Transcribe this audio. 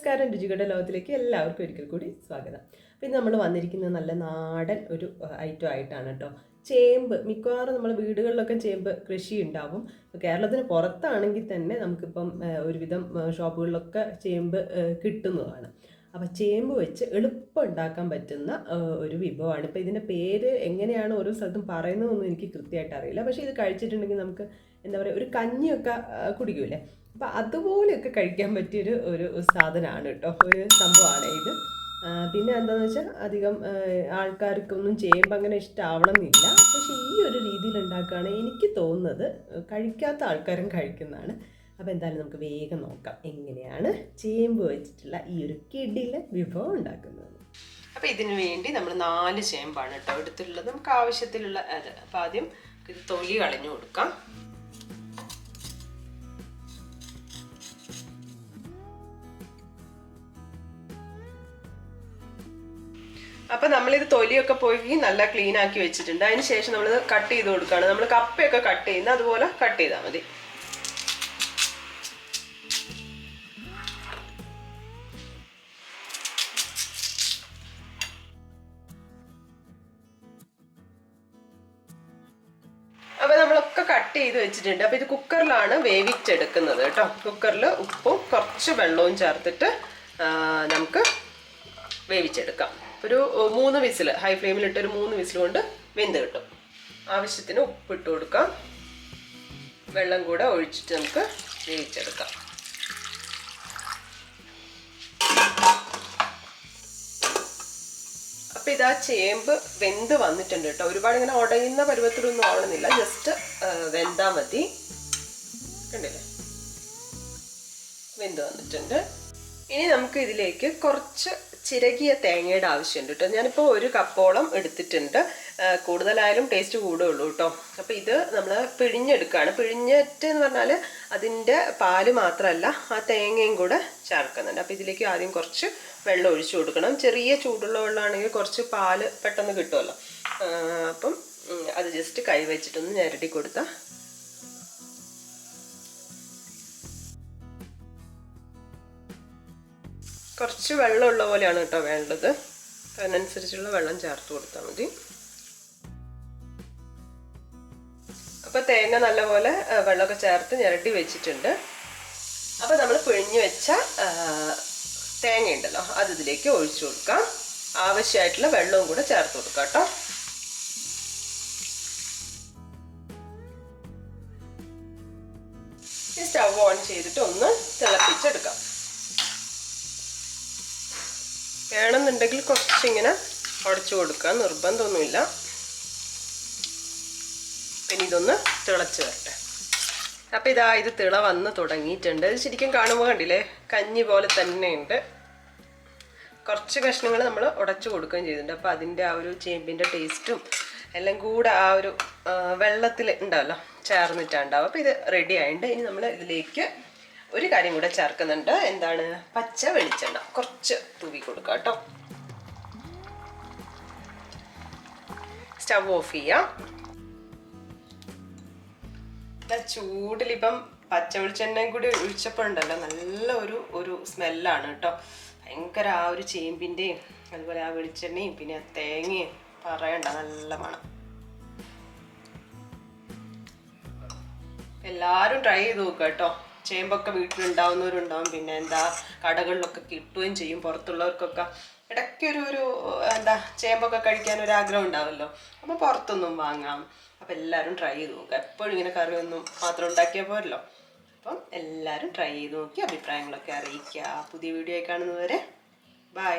നമസ്കാരം, രുചികളുടെ ലോകത്തിലേക്ക് എല്ലാവർക്കും ഒരിക്കൽ കൂടി സ്വാഗതം. പിന്നെ നമ്മൾ വന്നിരിക്കുന്നത് നല്ല നാടൻ ഒരു ഐറ്റം ആയിട്ടാണ് കേട്ടോ. ചേമ്പ് മിക്കവാറും നമ്മൾ വീടുകളിലൊക്കെ ചേമ്പ് കൃഷി ഉണ്ടാവും. കേരളത്തിന് പുറത്താണെങ്കിൽ തന്നെ നമുക്കിപ്പം ഒരുവിധം ഷോപ്പുകളിലൊക്കെ ചേമ്പ് കിട്ടുന്നതാണ്. അപ്പോൾ ചേമ്പ് വെച്ച് എളുപ്പം ഉണ്ടാക്കാൻ പറ്റുന്ന ഒരു വിഭവമാണ്. ഇപ്പോൾ ഇതിൻ്റെ പേര് എങ്ങനെയാണ് ഓരോ സ്ഥലത്തും പറയുന്നതെന്നൊന്നും എനിക്ക് കൃത്യമായിട്ട് അറിയില്ല. പക്ഷേ ഇത് കഴിച്ചിട്ടുണ്ടെങ്കിൽ നമുക്ക് എന്താ പറയുക, ഒരു കഞ്ഞിയൊക്കെ കുടിക്കൂലേ, അപ്പം അതുപോലെയൊക്കെ കഴിക്കാൻ പറ്റിയൊരു സാധനമാണ് കേട്ടോ, ഒരു സംഭവമാണ് ഇത്. പിന്നെ എന്താണെന്ന് വെച്ചാൽ അധികം ആൾക്കാർക്കൊന്നും ചേമ്പ് അങ്ങനെ ഇഷ്ടമാവണമെന്നില്ല. പക്ഷേ ഈ ഒരു രീതിയിൽ ഉണ്ടാക്കുകയാണെങ്കിൽ എനിക്ക് തോന്നുന്നത് കഴിക്കാത്ത ആൾക്കാരും കഴിക്കുന്നതാണ്. അപ്പോൾ എന്തായാലും നമുക്ക് വേഗം നോക്കാം എങ്ങനെയാണ് ചേമ്പ് വെച്ചിട്ടുള്ള ഈ ഒരു കിടിലൻ വിഭവം ഉണ്ടാക്കുന്നത്. അപ്പോൾ ഇതിനു വേണ്ടി നമ്മൾ 4 ചേമ്പാണ് കേട്ടോ എടുത്തിട്ടുള്ളത്, നമുക്ക് ആവശ്യത്തിലുള്ള അത്. അപ്പോൾ ആദ്യം ഇത് തൊലി കളഞ്ഞു കൊടുക്കാം. അപ്പം നമ്മളിത് തൊലിയൊക്കെ പോയി നല്ല ക്ലീൻ ആക്കി വെച്ചിട്ടുണ്ട്. അതിന് ശേഷം നമ്മളിത് കട്ട് ചെയ്ത് കൊടുക്കുകയാണ്. നമ്മൾ കപ്പയൊക്കെ കട്ട് ചെയ്യുന്ന അതുപോലെ കട്ട് ചെയ്താൽ മതി. അപ്പം നമ്മളൊക്കെ കട്ട് ചെയ്ത് വെച്ചിട്ടുണ്ട്. അപ്പം ഇത് കുക്കറിലാണ് വേവിച്ചെടുക്കുന്നത് കേട്ടോ. കുക്കറിൽ ഉപ്പും കുറച്ച് വെള്ളവും ചേർത്തിട്ട് നമുക്ക് വേവിച്ചെടുക്കാം. ഒരു 3 വിസിൽ, ഹൈ ഫ്ലെയിമിലിട്ട് ഒരു 3 വിസിൽ കൊണ്ട് വെന്ത് കിട്ടും. ആവശ്യത്തിന് ഉപ്പിട്ട് കൊടുക്കാം. വെള്ളം കൂടെ ഒഴിച്ചിട്ട് നമുക്ക് വേവിച്ചെടുക്കാം. അപ്പം ഇതാ ചേമ്പ് വെന്ത് വന്നിട്ടുണ്ട് കേട്ടോ. ഒരുപാട് ഇങ്ങനെ ഉടയുന്ന പരുവത്തിലൊന്നും ആവണമെന്നില്ല, ജസ്റ്റ് വെന്താൽ മതി. കണ്ടില്ലേ, വെന്ത് വന്നിട്ടുണ്ട്. ഇനി നമുക്ക് ഇതിലേക്ക് കുറച്ച് ചിരകിയ തേങ്ങയുടെ ആവശ്യമുണ്ട് കേട്ടോ. ഞാനിപ്പോൾ 1 കപ്പോളം എടുത്തിട്ടുണ്ട്. കൂടുതലായാലും ടേസ്റ്റ് കൂടുകയുള്ളൂ കേട്ടോ. അപ്പോൾ ഇത് നമ്മൾ പിഴിഞ്ഞെടുക്കുകയാണ്. പിഴിഞ്ഞിട്ട് എന്ന് പറഞ്ഞാൽ അതിൻ്റെ പാല് മാത്രമല്ല, ആ തേങ്ങയും കൂടെ ചേർക്കുന്നുണ്ട്. അപ്പോൾ ഇതിലേക്ക് ആദ്യം കുറച്ച് വെള്ളം ഒഴിച്ചു കൊടുക്കണം. ചെറിയ ചൂടുള്ള വെള്ളമാണെങ്കിൽ കുറച്ച് പാല് പെട്ടെന്ന് കിട്ടുമല്ലോ. അപ്പം അത് ജസ്റ്റ് കൈ വെച്ചിട്ടൊന്ന് ഞെരടി കൊടുത്താൽ കുറച്ച് വെള്ളമുള്ള പോലെയാണ് കേട്ടോ വേണ്ടത്. അതിനനുസരിച്ചുള്ള വെള്ളം ചേർത്ത് കൊടുത്താൽ മതി. അപ്പോൾ തേങ്ങ നല്ലപോലെ വെള്ളമൊക്കെ ചേർത്ത് ഞെരടി വെച്ചിട്ടുണ്ട്. അപ്പോൾ നമ്മൾ പിഴിഞ്ഞ് വെച്ച തേങ്ങ ഉണ്ടല്ലോ, അത് ഇതിലേക്ക് ഒഴിച്ചു കൊടുക്കാം. ആവശ്യമായിട്ടുള്ള വെള്ളവും കൂടെ ചേർത്ത് കൊടുക്കാം കേട്ടോ. സ്റ്റവ് ഓൺ ചെയ്തിട്ട് ഒന്ന് തിളപ്പിച്ചെടുക്കാം. വേണമെന്നുണ്ടെങ്കിൽ കുറച്ചിങ്ങനെ ഉടച്ചു കൊടുക്കാം, നിർബന്ധമൊന്നുമില്ല. പിന്നെ ഇതൊന്ന് തിളച്ച് വരട്ടെ. അപ്പം ഇത് തിള വന്ന് തുടങ്ങിയിട്ടുണ്ട്. ഇത് ശരിക്കും കാണുമ്പോൾ കണ്ടില്ലേ, കഞ്ഞി പോലെ തന്നെയുണ്ട്. കുറച്ച് കഷ്ണങ്ങൾ നമ്മൾ ഉടച്ചു കൊടുക്കുകയും ചെയ്തിട്ടുണ്ട്. അപ്പോൾ അതിൻ്റെ ആ ഒരു ചേമ്പിൻ്റെ ടേസ്റ്റും എല്ലാം കൂടെ ആ ഒരു വെള്ളത്തിൽ ഉണ്ടാവല്ലോ, ചേർന്നിട്ടുണ്ടാവും. അപ്പോൾ ഇത് റെഡി ആയിട്ടുണ്ട്. ഇനി നമ്മൾ ഇതിലേക്ക് ഒരു കാര്യം കൂടെ ചേർക്കുന്നുണ്ട്. എന്താണ്? പച്ച വെളിച്ചെണ്ണ കുറച്ച് തൂവി കൊടുക്കുക കേട്ടോ. സ്റ്റവ് ഓഫ് ചെയ്യാം. ചൂടിലിപ്പം പച്ച വെളിച്ചെണ്ണയും കൂടി ഒഴിച്ചപ്പോഴുണ്ടല്ലോ, നല്ല ഒരു സ്മെല്ലാണ് കേട്ടോ. ഭയങ്കര ആ ഒരു ചേമ്പിൻ്റെയും അതുപോലെ ആ വെളിച്ചെണ്ണയും പിന്നെ ആ തേങ്ങയും പറയണ്ട, നല്ല മണം. എല്ലാവരും ട്രൈ ചെയ്ത് നോക്കുക കേട്ടോ. ചേമ്പൊക്കെ വീട്ടിലുണ്ടാവുന്നവരുണ്ടാവും, പിന്നെ എന്താ കടകളിലൊക്കെ കിട്ടുകയും ചെയ്യും. പുറത്തുള്ളവർക്കൊക്കെ ഇടയ്ക്കൊരു എന്താ ചേമ്പൊക്കെ കഴിക്കാൻ ഒരു ആഗ്രഹം ഉണ്ടാവുമല്ലോ, അപ്പോൾ പുറത്തൊന്നും വാങ്ങാം. അപ്പം എല്ലാവരും ട്രൈ ചെയ്ത് നോക്കുക. എപ്പോഴും ഇങ്ങനെ കറിയൊന്നും മാത്രം ഉണ്ടാക്കിയാൽ പോരല്ലോ. അപ്പം എല്ലാവരും ട്രൈ ചെയ്ത് നോക്കി അഭിപ്രായങ്ങളൊക്കെ അറിയിക്കുക. പുതിയ വീഡിയോ ആയി കാണുന്നവരെ ബൈ.